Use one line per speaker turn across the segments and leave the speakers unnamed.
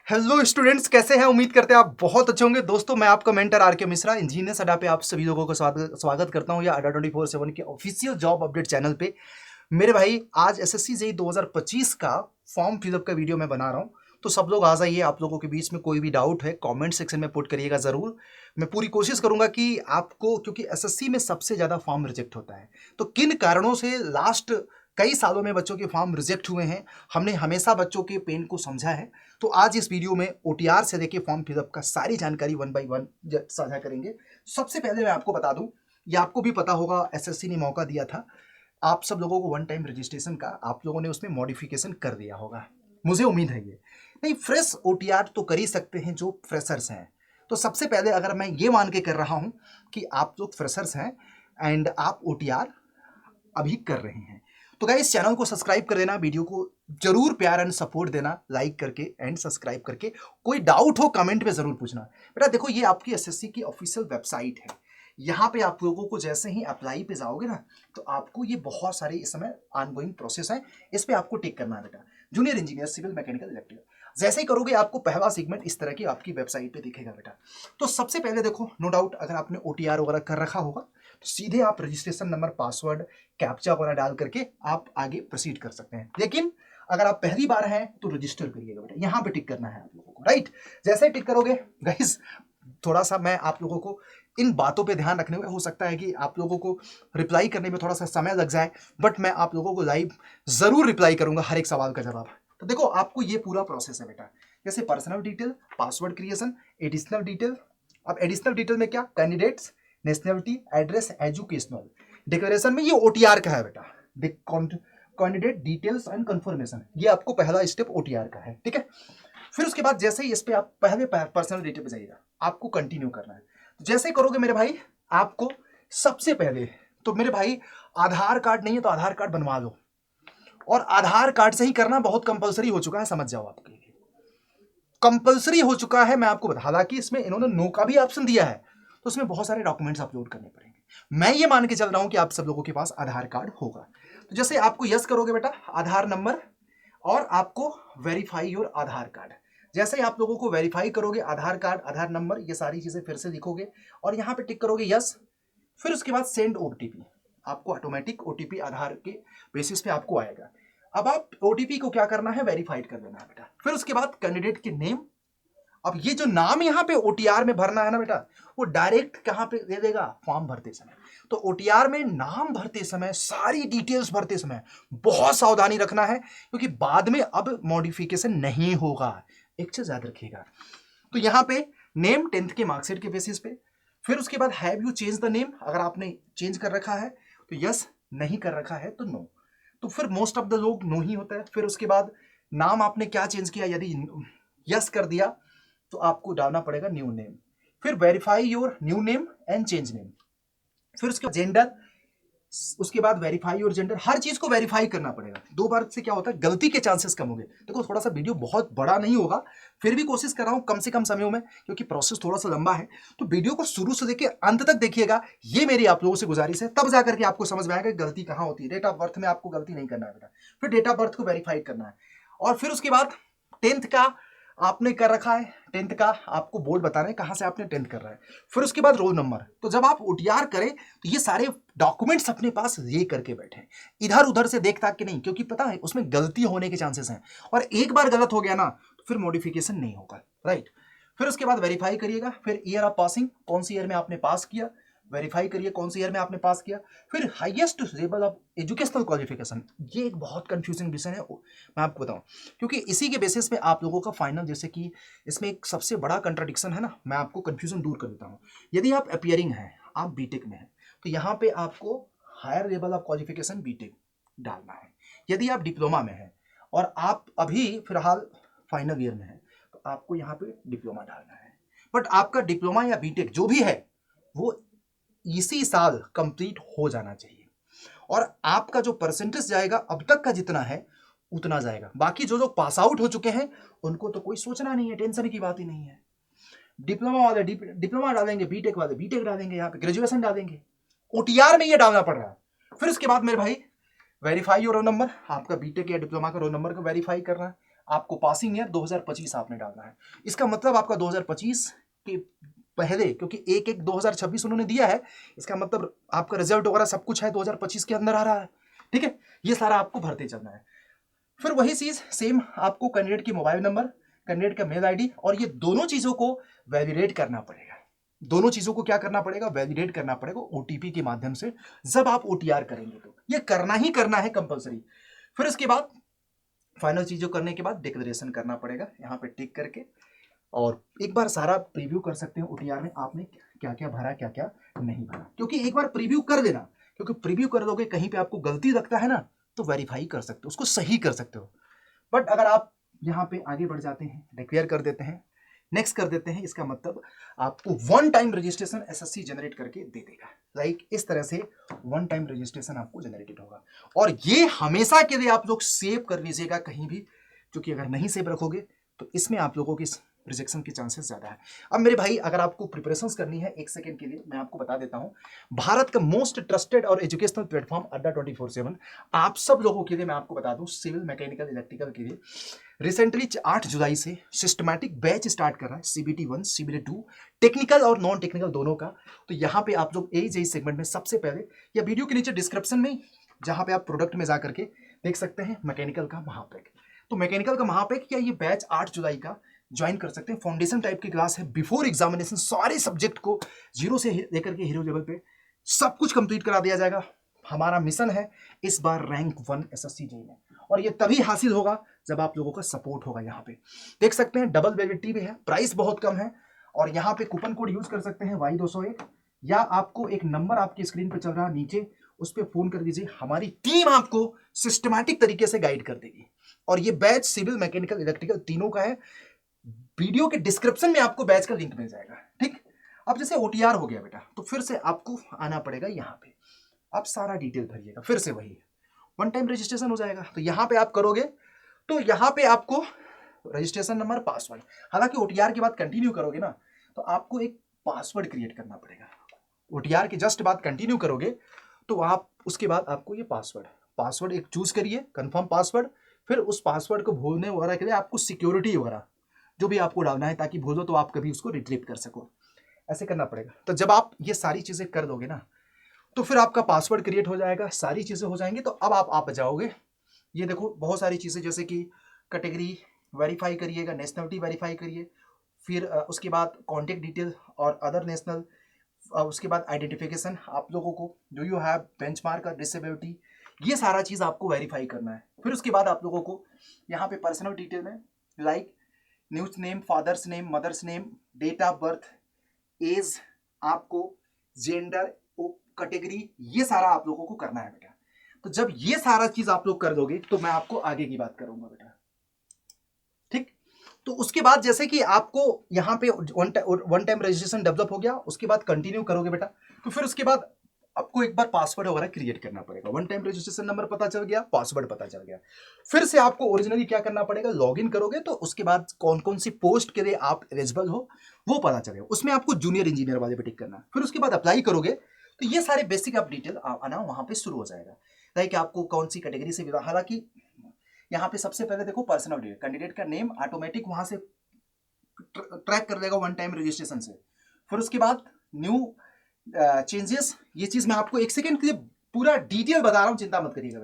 Hello students, कैसे हैं? उम्मीद करते हैं आप बहुत अच्छे होंगे। दोस्तों, मैं आपका मेंटर आर के मिश्रा इंजीनियर्स अड्डा पे आप सभी लोगों को स्वागत करता हूं, या अड्डा 24/7 के ऑफिशियल जॉब अपडेट चैनल पे। मेरे भाई, आज एसएससी जेईई 2025 का फॉर्म फिलअप का वीडियो मैं बना रहा हूं, तो सब लोग आ जाइए। आप लोगों के बीच में कोई भी डाउट है कमेंट सेक्शन में पुट करिएगा ज़रूर। मैं पूरी कोशिश करूंगा कि आपको, क्योंकि एसएससी में सबसे ज़्यादा फॉर्म रिजेक्ट होता है, तो किन कारणों से लास्ट कई सालों में बच्चों के फॉर्म रिजेक्ट हुए हैं, हमने हमेशा बच्चों के पेन को समझा है। तो आज इस वीडियो में ओटीआर से लेके फॉर्म फिलअप का सारी जानकारी 1 बाय 1 साझा करेंगे। सबसे पहले मैं आपको बता दूं, ये आपको भी पता होगा, एसएससी ने मौका दिया था आप सब लोगों को वन टाइम रजिस्ट्रेशन का। आप लोगों ने उसमें मॉडिफिकेशन कर दिया होगा, मुझे उम्मीद है। ये नहीं, फ्रेश ओटीआर तो कर ही सकते हैं जो फ्रेशर्स हैं। तो सबसे पहले अगर मैं ये मान के कर रहा हूं कि आप लोग फ्रेशर्स हैं एंड आप ओटीआर अभी कर रहे हैं, तो गाइस चैनल को सब्सक्राइब कर देना, वीडियो को जरूर प्यार एंड सपोर्ट देना, लाइक करके एंड सब्सक्राइब करके। कोई डाउट हो कमेंट में जरूर पूछना। बेटा देखो, ये आपकी एसएससी की ऑफिशियल वेबसाइट है। यहाँ पे आप लोगों को जैसे ही अप्लाई पे जाओगे ना, तो आपको ये बहुत सारे इस समय ऑनगोइंग प्रोसेस है, इस पे आपको टिक करना है बेटा। Junior engineer, civil, mechanical, electrical, जैसे ही करोगे आपको पहला सेगमेंट इस तरह की आपकी वेबसाइट पे दिखेगा बेटा। तो सबसे पहले देखो, नो डाउट अगर आपने ओटीआर वगैरह कर रखा होगा तो सीधे आप रजिस्ट्रेशन नंबर, पासवर्ड, कैप्चा वगैरह डाल करके आप आगे प्रोसीड कर सकते हैं। लेकिन अगर आप पहली बार हैं तो रजिस्टर करिएगा बेटा, यहाँ पे टिक करना है आप लोगों को, राइट। जैसे ही टिक करोगे गाइस, थोड़ा सा मैं आप लोगों को इन बातों पे ध्यान रखने में, हो सकता है कि आप लोगों को रिप्लाई करने में थोड़ा सा समय लग जाए, बट मैं आप लोगों को लाइव जरूर रिप्लाई करूंगा हर एक सवाल का जवाब। तो देखो, आपको ये पूरा प्रोसेस है बेटा। जैसे personal detail, password creation, additional detail. अब एडिशनल डिटेल में क्या, candidates, nationality, address, educational. Declaration में ये ओटीआर का है बेटा, कैंडिडेट डिटेल्स एंड कंफर्मेशन, ये आपको पहला स्टेप ओटीआर का है, ठीक है। फिर उसके बाद जैसे ही इस पे आप पहले पर्सनल डिटेल पे जाइएगा, आपको कंटिन्यू करना है। तो जैसे करोगे मेरे भाई, आपको सबसे पहले तो मेरे भाई, आधार कार्ड नहीं है तो आधार कार्ड बनवा लो। और आधार कार्ड से ही करना बहुत कंपलसरी हो चुका है, समझ जाओ, आपके लिए कंपलसरी हो चुका है। मैं आपको बता, हालांकि इसमें इन्होंने नो का भी ऑप्शन दिया है, तो उसमें बहुत सारे डॉक्यूमेंट्स अपलोड करने पड़ेंगे। मैं ये मान के चल रहा हूं कि आप सब लोगों के पास आधार कार्ड होगा। तो जैसे आपको यस करोगे बेटा, आधार नंबर, और आपको वेरीफाई योर आधार कार्ड। जैसे ही आप लोगों को वेरीफाई करोगे, आधार कार्ड, आधार नंबर, ये सारी चीजें फिर से लिखोगे और यहाँ पे टिक करोगे यस। फिर उसके बाद सेंड ओटीपी, आपको ऑटोमेटिक ओटीपी आधार के बेसिस पे आपको आएगा। अब आप ओटीपी को क्या करना है, वेरीफाइड कर लेना है बेटा। फिर उसके बाद कैंडिडेट के नेम। अब ये जो नाम यहाँ पे ओटीआर में भरना है ना बेटा, वो डायरेक्ट कहाँ पे दे देगा, फॉर्म भरते समय। तो ओटीआर में नाम भरते समय, सारी डिटेल्स भरते समय बहुत सावधानी रखना है, क्योंकि बाद में अब मॉडिफिकेशन नहीं होगा, एक चीज याद रखिएगा। तो यहाँ पे नेम 10th के मार्कशीट के बेसिस पे। फिर उसके बाद have you change the name, अगर आपने चेंज कर रखा है तो यस, नहीं कर रखा है तो नो। तो फिर मोस्ट ऑफ द लोग नो ही होता है। फिर उसके बाद नाम आपने क्या चेंज किया, यदि यस कर दिया तो आपको डालना पड़ेगा न्यू नेम। फिर verify your new name and change name. फिर उसके जेंडर, उसके बाद वेरीफाई योर जेंडर। हर चीज को वेरीफाई करना पड़ेगा, 2 बार से क्या होता है, गलती के चांसेस कम होंगे। देखो, थोड़ा सा वीडियो बहुत बड़ा नहीं होगा, फिर भी कोशिश कर रहा हूं कम से कम समय में, क्योंकि प्रोसेस थोड़ा सा लंबा है। तो वीडियो को शुरू से लेकर अंत तक देखिएगा, ये मेरी आप लोगों से गुजारिश है, तब जाकर के आपको समझ में आएगा गलती कहां होती है। डेट ऑफ बर्थ में आपको गलती नहीं करना है बेटा, फिर डेट ऑफ बर्थ को वेरीफाई करना है। और फिर उसके बाद 10th का आपने कर रखा है, 10th का आपको बोर्ड बताना है कहां से आपने 10th कर रहा है। फिर उसके बाद रोल नंबर। तो जब आप ओटीआर करें तो ये सारे डॉक्यूमेंट्स अपने पास ये करके बैठे, इधर उधर से देख ताक के नहीं, क्योंकि पता है उसमें गलती होने के चांसेस हैं, और एक बार गलत हो गया ना तो फिर मॉडिफिकेशन नहीं होगा, राइट। फिर उसके बाद वेरीफाई करिएगा। फिर ईयर ऑफ पासिंग, कौन सी ईयर में आपने पास किया, वेरीफाई करिए कौन सी ईयर में आपने पास किया। फिर highest level of educational qualification, ये एक बहुत कंफ्यूजिंग विषय है, मैं आपको बताऊं, क्योंकि इसी के बेसिस पे आप लोगों का फाइनल, जैसे कि इसमें एक सबसे बड़ा कंट्राडिक्शन है ना, मैं आपको कंफ्यूजन दूर कर देता हूं। यदि आप अपियरिंग हैं, आप बीटेक में हैं, तो यहाँ पे आपको higher level of qualification BTech डालना है। यदि आप डिप्लोमा में हैं और आप अभी फिलहाल फाइनल ईयर में हैं, तो आपको यहाँ पे डिप्लोमा डालना है। बट आपका डिप्लोमा या बीटेक जो भी है वो इसी साल कंप्लीट हो जाना चाहिए, और आपका जो परसेंटेज जाएगा अब तक का जितना है उतना जाएगा। बाकी जो लोग पास आउट हो चुके हैं उनको तो कोई सोचना नहीं है, टेंशन की बात ही नहीं है। डिप्लोमा वाले डिप्लोमा डालेंगे, बीटेक वाले बीटेक डालेंगे, यहाँ पे ग्रेजुएशन डालेंगे। ओटीआर में ये डालना पड़ रहा है। फिर उसके बाद मेरे भाई, वेरीफाई योर रोल नंबर, आपका बीटेक या डिप्लोमा का रोल नंबर को वेरीफाई करना है। आपको पासिंग ईयर 2025 आपने डालना है। इसका मतलब आपका 2025 के पहले, क्योंकि एक एक 2026 उन्होंने दिया है, इसका मतलब आपका रिजल्ट वगैरह सब कुछ है 2025 के अंदर आ रहा है। ठीक है, ये सारा आपको भरते चलना है। फिर वही चीज सेम आपको कैंडिडेट की मोबाइल नंबर, कैंडिडेट का मेल आईडी, और ये दोनों चीजों को वैलिडेट करना पड़ेगा। दोनों चीजों को क्या करना पड़ेगा, वैलिडेट करना पड़ेगा ओटीपी के माध्यम से। जब आप ओटीआर करेंगे तो ये करना ही करना है कंपलसरी। फिर इसके बाद फाइनल चीजों करने के बाद डिक्लेरेशन करना पड़ेगा यहाँ पे टिक करके, और एक बार सारा प्रीव्यू कर सकते हैं ओटीआर में आपने क्या क्या भरा क्या क्या नहीं भरा, क्योंकि एक बार प्रीव्यू कर देना, क्योंकि प्रीव्यू कर दोगे कहीं पे आपको गलती लगता है ना तो वेरीफाई कर सकते हो, उसको सही कर सकते हो। बट अगर आप यहाँ पे आगे बढ़ जाते हैं, डिक्लेयर कर देते हैं, नेक्स्ट कर देते हैं, इसका मतलब आपको one time registration SSC generate करके दे देगा। लाइक इस तरह से वन टाइम रजिस्ट्रेशन आपको जनरेटेड होगा, और ये हमेशा के लिए आप लोग सेव कर लीजिएगा कहीं भी, क्योंकि अगर नहीं सेव रखोगे तो इसमें आप लोगों की रिजेक्शन के चांसेस ज़्यादा है। अब मेरे भाई अगर आपको प्रिपरेशंस करनी है, एक सेकंड के लिए मैं आपको बता देता हूं, भारत का मोस्ट ट्रस्टेड और एजुकेशनल प्लेटफॉर्म अड्डा 24/7 आप सब लोगों के लिए, मैं आपको बता दूं सिविल मैकेनिकल इलेक्ट्रिकल के लिए रिसेंटली 8 जुलाई से सिस्टमैटिक बैच स्टार्ट कर रहा है, CBT 1 CBT 2 टेक्निकल और नॉन टेक्निकल दोनों का। तो यहाँ पे आप लोग एज सेगमेंट में सबसे पहले, या वीडियो के नीचे डिस्क्रिप्शन में जहाँ पे आप प्रोडक्ट में जा करके देख सकते हैं मैकेनिकल का महापैक, तो मैकेनिकल का महापैक या ये बैच 8 जुलाई का ज्वाइन कर सकते हैं। फाउंडेशन टाइप की क्लास है, बिफोर एग्जामिनेशन सारे सब्जेक्ट को जीरो से लेकर के हीरो लेवल पे सब कुछ कंप्लीट करा दिया जाएगा। हमारा मिशन है इस बार रैंक 1 एसएससी जेई में, और ये तभी हासिल होगा जब आप लोगों का सपोर्ट होगा। यहाँ पे देख सकते हैं डबल वैलिडिटी भी है, प्राइस बहुत कम है, और यहाँ पे कूपन कोड यूज कर सकते हैं Y201, या आपको एक नंबर आपकी स्क्रीन पे चल रहा है नीचे, उस पर फोन कर दीजिए, हमारी टीम आपको सिस्टमैटिक तरीके से गाइड कर देगी। और ये बैच सिविल मैकेनिकल इलेक्ट्रिकल तीनों का है, वीडियो के डिस्क्रिप्शन में आपको बैच का लिंक मिल जाएगा। ठीक, अब जैसे ओटीआर हो गया बेटा, तो फिर से आपको आना पड़ेगा यहाँ पे, आप सारा डिटेल भरिएगा, फिर से वही वन टाइम रजिस्ट्रेशन हो जाएगा। तो यहाँ पे आप करोगे तो यहाँ पे आपको रजिस्ट्रेशन नंबर, पासवर्ड, हालांकि ओटीआर के बाद कंटिन्यू करोगे ना तो आपको एक पासवर्ड क्रिएट करना पड़ेगा। ओटीआर के जस्ट बाद कंटिन्यू करोगे तो आप उसके बाद आपको ये पासवर्ड एक चूज करिए, कंफर्म पासवर्ड। फिर उस पासवर्ड को भूलने वगैरह के लिए आपको सिक्योरिटी वगैरह जो भी आपको डालना है, ताकि भूलो तो आप कभी उसको रिट्रीव कर सको, ऐसे करना पड़ेगा। तो जब आप ये सारी चीजें कर दोगे ना तो फिर आपका पासवर्ड क्रिएट हो जाएगा, सारी चीजें हो जाएंगी, तो अब आप जाओगे। ये देखो बहुत सारी चीजें, जैसे कि कैटेगरी वेरीफाई करिएगा, नेशनलिटी वेरीफाई करिए, फिर उसके बाद कॉन्टेक्ट डिटेल और अदर नेशनल, उसके बाद आइडेंटिफिकेशन आप लोगों को, डू यू हैव बेंचमार्क और डिसेबिलिटी, ये सारा चीज़ आपको वेरीफाई करना है। फिर उसके बाद आप लोगों को यहाँ पे पर्सनल डिटेल में लाइक न्यूज name, father's name, mother's name, date of birth, age, आपको जेंडर, कैटेगरी, ये सारा आप लोगों को करना है बेटा। तो जब ये सारा चीज आप लोग कर दोगे तो मैं आपको आगे की बात करूंगा बेटा। ठीक, तो उसके बाद जैसे कि आपको यहाँ पे वन टाइम रजिस्ट्रेशन डेवलप हो गया, उसके बाद कंटिन्यू करोगे बेटा, तो फिर उसके बाद आपको एक बार पासवर्ड वगैरह क्रिएट करना पड़ेगा। वन टाइम रजिस्ट्रेशन नंबर पता चल गया, पासवर्ड पता चल गया, फिर से आपको ओरिजिनली क्या करना पड़ेगा, लॉगिन करोगे तो उसके बाद कौन कौन सी पोस्ट के लिए आप एलिजिबल हो वो पता चलेगा, उसमें आपको जूनियर इंजीनियर वाले पे टिक करना है। फिर उसके बाद अप्लाई करोगे तो ये सारे बेसिक आप डिटेल आना वहां पे शुरू हो जाएगा, लाइक आपको कौन सी कैटेगरी से, हालांकि यहाँ पे सबसे पहले देखो पर्सनल डिटेल, कैंडिडेट का नेम ऑटोमेटिक वहां से ट्रैक कर लेगा वन टाइम रजिस्ट्रेशन से। फिर उसके बाद न्यू चेंजेस, ये चीज मैं आपको एक सेकेंड के लिए पूरा डिटेल बता रहा हूँ, चिंता मत करिएगा।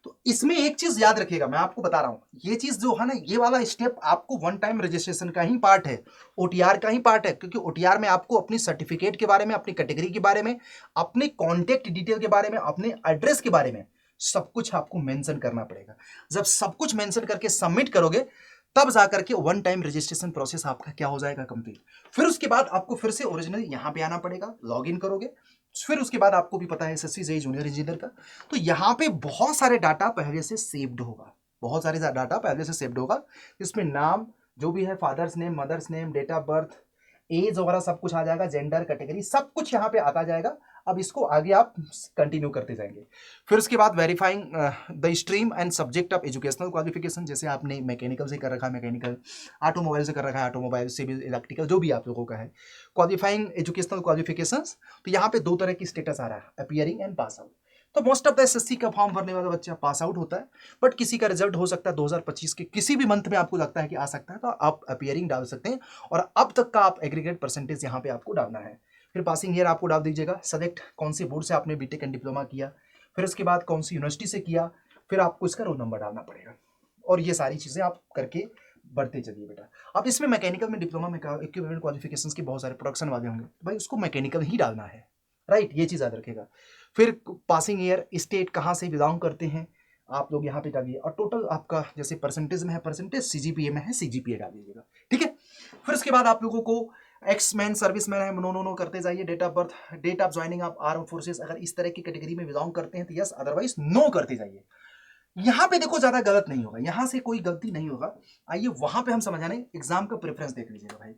तो इसमें एक चीज याद रखिएगा, मैं आपको बता रहा हूँ, ये चीज जो है ना, ये वाला स्टेप आपको वन टाइम रजिस्ट्रेशन का ही पार्ट है, ओटीआर का ही पार्ट है, क्योंकि ओटीआर में आपको अपनी सर्टिफिकेट के बारे में, अपनी कैटेगरी के बारे में, अपने कॉन्टेक्ट डिटेल के बारे में, अपने एड्रेस के बारे में सब कुछ आपको मेंशन करना पड़ेगा। जब सब कुछ मेंशन करके सबमिट करोगे तब जाकर के वन टाइम रजिस्ट्रेशन प्रोसेस आपका क्या हो जाएगा, कंप्लीट। फिर उसके बाद आपको फिर से ओरिजिनल यहाँ पे आना पड़ेगा, लॉगिन करोगे। फिर उसके बाद आपको भी पता है एसएससी जेईई जूनियर इंजीनियर का, तो यहाँ पे बहुत सारे डाटा पहले से सेव्ड होगा, बहुत सारे डाटा पहले से सेव्ड होगा, इसमें नाम जो भी है, father's name, mother's name, date of birth, age वगैरह सब कुछ आ जाएगा, जेंडर, कैटेगरी सब कुछ यहाँ पे आता जाएगा। अब इसको आगे आप कंटिन्यू करते जाएंगे। फिर उसके बाद verifying the stream and subject of educational qualification, जैसे आपने मैकेनिकल से कर रखा है मैकेनिकल, ऑटोमोबाइल से कर रखा है ऑटोमोबाइल, सिविल, इलेक्ट्रिकल, जो भी आप लोगों का है, क्वालिफाइंग एजुकेशनल क्वालिफिकेशंस। तो यहाँ पे दो तरह की स्टेटस आ रहा है, अपीयरिंग एंड पास आउट। तो मोस्ट ऑफ द एसएससी का फॉर्म भरने वाला बच्चा पास आउट होता है, बट किसी का रिजल्ट हो सकता है 2025 के किसी भी मंथ में आपको लगता है कि आ सकता है, तो आप अपीयरिंग डाल सकते हैं और अब तक का आप एग्रीगेट परसेंटेज यहाँ पे आपको डालना है। फिर पासिंग ईयर आपको डाल दीजिएगा, सेलेक्ट कौन सी बोर्ड से आपने बीटेक एंड डिप्लोमा किया, फिर उसके बाद कौन सी यूनिवर्सिटी से किया, फिर आपको इसका रोल नंबर डालना पड़ेगा और ये सारी चीज़ें आप करके बढ़ते चलिए बेटा। अब इसमें मैकेनिकल में डिप्लोमा में इक्विपमेंट क्वालिफिकेशंस के बहुत सारे प्रोडक्शन वाले होंगे, भाई उसको मैकेनिकल ही डालना है, राइट, ये चीज़ याद रखेगा। फिर पासिंग ईयर, स्टेट कहाँ से बिलोंग करते हैं आप लोग यहाँ पे डालिए, और टोटल आपका जैसे परसेंटेज में है परसेंटेज, सीजीपीए में है सीजीपीए डाल दीजिएगा, ठीक है। फिर उसके बाद आप लोगों को एक्स मैन सर्विस मैन है नो करते जाइए, date of birth, date of joining आप आर्म फोर्सेस अगर इस तरह की कैटेगरी में बिलोंग करते हैं तो यस, अदरवाइज नो करते जाइए। यहाँ पे देखो ज्यादा गलत नहीं होगा, यहाँ से कोई गलती नहीं होगा। आइए वहां पे हम समझाने, एग्जाम का प्रेफरेंस देख लीजिएगा भाई,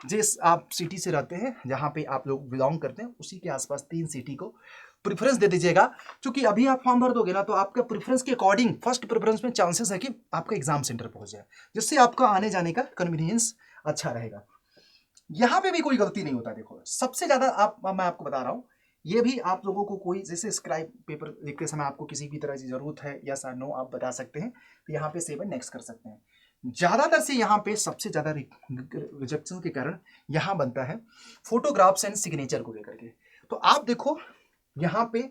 जिस आप सिटी से रहते हैं जहाँ पे आप लोग बिलोंग करते हैं उसी के आसपास 3 सिटी को प्रेफरेंस दे दीजिएगा, क्योंकि अभी आप फॉर्म भर दोगे ना तो आपका प्रेफरेंस के अकॉर्डिंग फर्स्ट प्रेफरेंस में चांसेस है कि आपका एग्जाम सेंटर पहुंच जाए, जिससे आपका आने जाने का कन्वीनियंस अच्छा रहेगा। यहाँ पे भी कोई गलती नहीं होता। देखो सबसे ज्यादा मैं आपको बता रहा हूँ, ये भी आप लोगों को कोई जैसे स्क्राइब पेपर लिखते समय आपको किसी भी तरह की जरूरत है या सर नो आप बता सकते हैं, तो यहाँ पे सेव एंड नेक्स्ट कर सकते हैं। ज्यादातर से यहाँ पे सबसे ज्यादा रिजेक्शन के कारण यहाँ बनता है फोटोग्राफ्स एंड सिग्नेचर को लेकर के। तो आप देखो यहाँ पे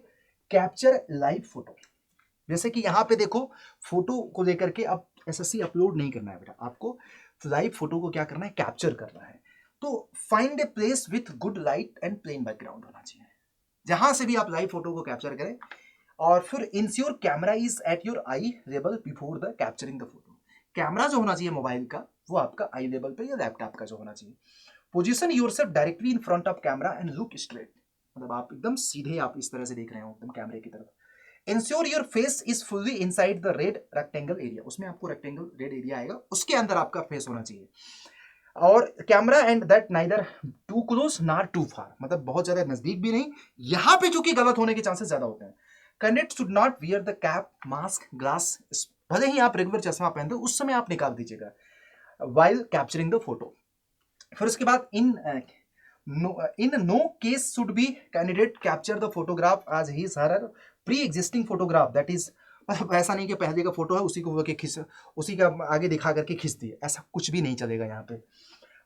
कैप्चर लाइव फोटो, जैसे कि यहाँ पे देखो फोटो को लेकर के अब एसएससी अपलोड नहीं करना है बेटा, आपको लाइव फोटो को क्या करना है, कैप्चर करना है। तो find a place with good light and plain background होना चाहिए, जहां से भी आप लाइव फोटो को कैप्चर करें, और फिर ensure camera is at your I level before the capturing the photo. Camera जो होना चाहिए मोबाइल का वो आपका आई लेवल पे या लैपटॉप का जो होना चाहिए। Position yourself directly in front of camera and look straight, मतलब आप एकदम सीधे आप इस तरह से देख रहे हो एकदम कैमरे की तरफ। Ensure your face is fully inside the red rectangle area, उसमें आपको रेक्टेंगल रेड एरिया आएगा उसके अंदर आपका फेस होना चाहिए। और camera and that neither too close not too far, मतलब बहुत ज्यादा नजदीक भी नहीं, यहां पे चूंकि गलत होने के चांसेस ज्यादा होते हैं। Candidate should not wear the cap mask glass, भले ही आप रेगुलर चश्मा पहनते हो उस समय आप निकाल दीजिएगा वाइल कैप्चरिंग द फोटो। फिर उसके बाद in no case should be candidate capture the photograph आज ही हर pre existing photograph, that is मतलब ऐसा नहीं कि पहले का फोटो है उसी को खींच, उसी का आगे दिखा करके खींच दिए, ऐसा कुछ भी नहीं चलेगा यहाँ पे।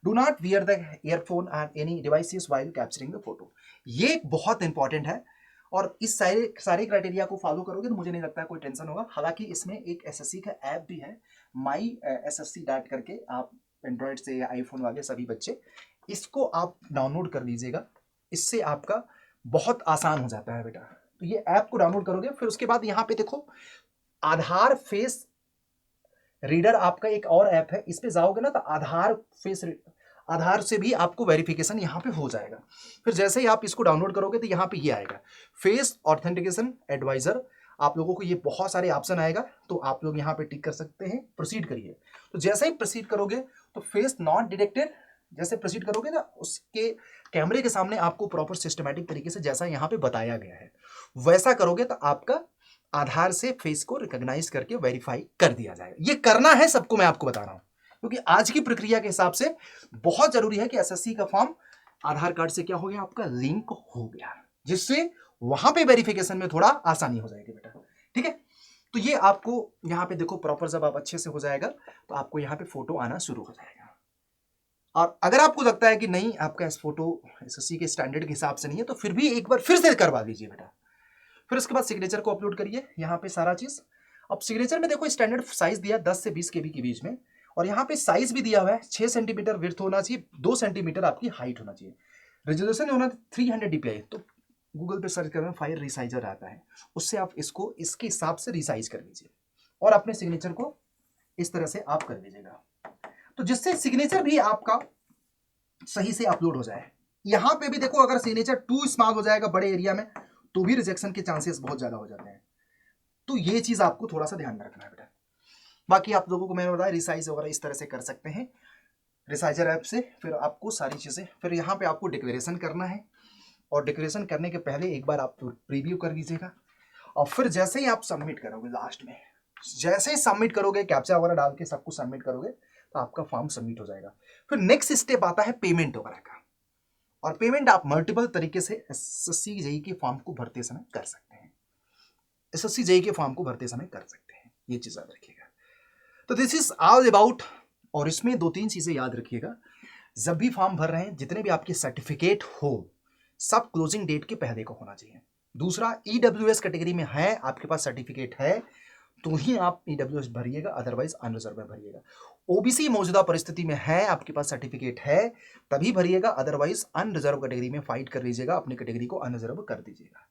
Do not wear the earphone and any devices while capturing the photo, ये बहुत इंपॉर्टेंट है। और इस सारे क्राइटेरिया को फॉलो करोगे तो मुझे नहीं लगता है कोई टेंशन होगा। हालांकि इसमें एक एसएससी का ऐप भी है, माई एसएससी डॉट करके, आप एंड्रॉयड से या आईफोन वाले सभी बच्चे इसको आप डाउनलोड कर लीजिएगा, इससे आपका बहुत आसान हो जाता है बेटा। तो ये ऐप को डाउनलोड करोगे, फिर उसके बाद यहाँ पे देखो आधार फेस रीडर आपका एक और ऐप है, इस पे जाओगे ना तो आधार से भी आपको वेरिफिकेशन यहाँ पे हो जाएगा। फिर जैसे ही आप इसको डाउनलोड करोगे तो यहाँ पे ये आएगा फेस ऑथेंटिकेशन एडवाइजर, आप लोगों को ये बहुत सारे ऑप्शन आएगा, तो आप लोग यहाँ पे टिक कर सकते हैं, प्रोसीड करिए। तो जैसे ही प्रोसीड करोगे तो फेस नॉट डिटेक्टेड, जैसे प्रोसीड करोगे ना उसके कैमरे के सामने आपको प्रॉपर सिस्टमैटिक तरीके से जैसा यहाँ पे बताया गया है वैसा करोगे तो आपका आधार से फेस को रिकॉग्नाइज करके वेरीफाई कर दिया जाएगा। ये करना है सबको, मैं आपको बता रहा हूं, क्योंकि आज की प्रक्रिया के हिसाब से बहुत जरूरी है कि एसएससी का फॉर्म आधार कार्ड से क्या हो गया, आपका लिंक हो गया, जिससे वहां पे वेरिफिकेशन में थोड़ा आसानी हो जाएगी बेटा, ठीक है। तो ये आपको यहाँ पे देखो प्रॉपर जब आप अच्छे से हो जाएगा तो आपको यहाँ पे फोटो आना शुरू हो जाएगा। और अगर आपको लगता है कि नहीं आपका इस फोटो एसएससी के स्टैंडर्ड के हिसाब से नहीं है तो फिर भी एक बार फिर से करवा लीजिए बेटा। फिर उसके बाद सिग्नेचर को अपलोड करिए यहाँ पे सारा चीज। अब सिग्नेचर में देखो स्टैंडर्ड साइज दिया 10 से 20 KB के बीच में, और यहाँ पे साइज भी दिया हुआ है 6 सेंटीमीटर विड्थ होना चाहिए, 2 सेंटीमीटर आपकी हाइट होना चाहिए, रेजोल्यूशन होना 300 DPI। तो गूगल पे सर्च करना फाइल रिसाइजर आता है, उससे आप इसको इसके हिसाब से रिसाइज कर लीजिए और अपने सिग्नेचर को इस तरह से आप कर लीजिएगा, तो जिससे सिग्नेचर भी आपका सही से अपलोड हो जाए। यहाँ पे भी देखो अगर सिग्नेचर टू स्मॉल हो जाएगा बड़े एरिया में तो भी रिजेक्शन के चांसेस बहुत ज्यादा हो जाते हैं, तो ये चीज आपको थोड़ा सा ध्यान में रखना है बेटा। बाकी आप लोगों को मैंने बताया रिसाइज वगैरह इस तरह से कर सकते हैं रिसाइजर ऐप से। फिर आपको सारी चीजें, फिर यहाँ पे आपको डिक्लेरेशन करना है, और डिक्लेरेशन करने के पहले एक बार आप प्रीव्यू कर लीजिएगा, और फिर जैसे ही आप सबमिट करोगे लास्ट में, जैसे ही सबमिट करोगे कैप्चा वगैरह डाल के सब कुछ सबमिट करोगे तो आपका फॉर्म सबमिट हो जाएगा। फिर नेक्स्ट स्टेप आता है पेमेंट वगैरह का, और पेमेंट आप मल्टीपल तरीके से एसएससी जेईई के फॉर्म को भरते समय कर सकते हैं। एसएससी जेईई के फॉर्म को भरते समय कर सकते हैं, ये चीज़ याद रखिएगा। तो दिस इज ऑल अबाउट, और इसमें 2-3 चीज़ें याद रखिएगा। जब भी फॉर्म भर रहे हैं, जितने भी आपके सर्टिफिकेट हो, सब क्लोजिंग डेट के पहले को होना चाहिए। दूसरा, ईडब्ल्यूएस कैटेगरी में है, आपके पास सर्टिफिकेट है तो ही आप ईडब्ल्यूएस भरिएगा, अदरवाइज अनरिजर्व में भरिएगा। ओबीसी मौजूदा परिस्थिति में है, आपके पास सर्टिफिकेट है तभी भरिएगा, अदरवाइज अनरिजर्व कैटेगरी में फाइट कर लीजिएगा, अपनी कैटेगरी को अनरिजर्व कर दीजिएगा।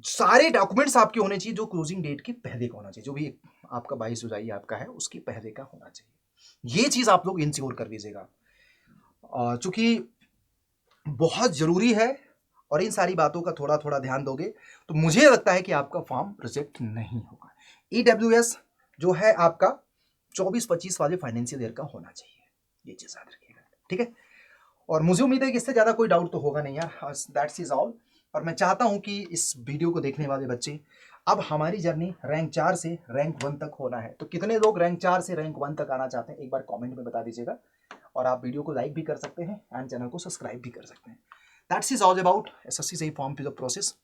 सारे डॉक्यूमेंट्स आपके होने चाहिए जो क्लोजिंग डेट के पहले का होना चाहिए, जो भी आपका 22 जुलाई आपका है उसके पहले का होना चाहिए। ये चीज आप लोग इंश्योर कर लीजिएगा, चूंकि बहुत जरूरी है, और इन सारी बातों का थोड़ा थोड़ा ध्यान दोगे तो मुझे लगता है कि आपका फॉर्म रिजेक्ट नहीं होगा। ईडब्ल्यूएस जो है आपका 24-25 वाले फाइनेंशियल ईयर का होना चाहिए, ये चीज याद रखिएगा, ठीक है। और मुझे उम्मीद है कि इससे ज्यादा कोई डाउट तो होगा नहीं यार, दैट्स इज ऑल। और मैं चाहता हूं कि इस वीडियो को देखने वाले बच्चे, अब हमारी जर्नी रैंक 4 से रैंक 1 तक होना है, तो कितने लोग रैंक 4 से रैंक 1 तक आना चाहते हैं एक बार कमेंट में बता दीजिएगा। और आप वीडियो को लाइक भी कर सकते हैं एंड चैनल को सब्सक्राइब भी कर सकते हैं। That's is all about SSC JEE form fill up process.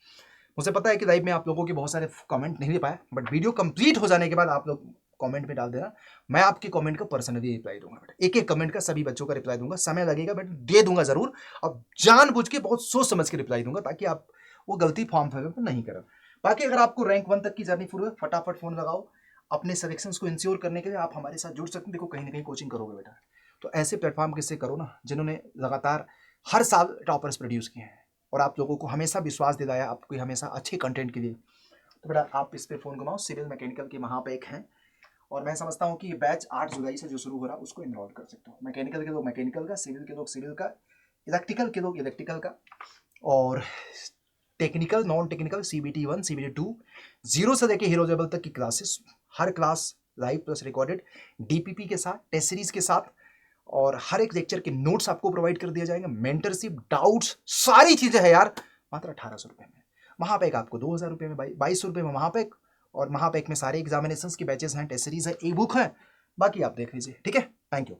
मुझे पता है कि लाइव में आप लोगों के बहुत सारे कमेंट नहीं दे पाए, बट वीडियो कंप्लीट हो जाने के बाद आप लोग कमेंट में डाल देना, मैं आपके कमेंट का पर्सनली रिप्लाई दूंगा बेटा, एक एक कमेंट का सभी बच्चों का रिप्लाई दूंगा, समय लगेगा बट दे दूंगा जरूर। अब जानबूझ के बहुत सोच समझ के रिप्लाई दूंगा ताकि आप वो गलती फॉर्म फिलअप नहीं करें। बाकी अगर आपको रैंक 1 तक की जर्नी पूरी, फटाफट फोन लगाओ, अपने सिलेक्शंस को इंश्योर करने के लिए आप हमारे साथ जुड़ सकते हैं। देखो कहीं ना कहीं कोचिंग करोगे बेटा, तो ऐसे प्लेटफॉर्म किससे करो ना जिन्होंने लगातार हर साल टॉपर्स प्रोड्यूस किए हैं और आप लोगों को हमेशा विश्वास दिलाया आपको हमेशा अच्छे कंटेंट के लिए। तो बेटा आप इस पे फोन घुमाओ, सिविल मैकेनिकल के वहाँ पे एक हैं, और मैं समझता हूँ कि बैच 8 जुलाई से जो शुरू हो रहा है उसको इनरोल कर सकते हो। मैकेनिकल के लोग मैकेनिकल का, सिविल के लोग सिविल का, इलेक्ट्रिकल के लोग इलेक्ट्रिकल का, और technical non technical CBT 1 CBT 2 zero से लेके हीरो लेवल तक की क्लासेस, हर class live plus recorded, DPP के साथ, टेस्ट सीरीज के साथ, और हर एक लेक्चर के नोट्स आपको प्रोवाइड कर दिया जाएगा, मेंटरशिप, डाउट्स, सारी चीजें है यार मात्र 1800 रुपये में। वहाँ पे एक आपको 2000 रुपये में, 2200 रुपये में वहाँ पे एक, और वहाँ पे एक में सारे एग्जामिनेशंस की बैचेस हैं, टेस्ट सीरीज है, ई बुक है, बाकी आप देख लीजिए, ठीक है। Thank you.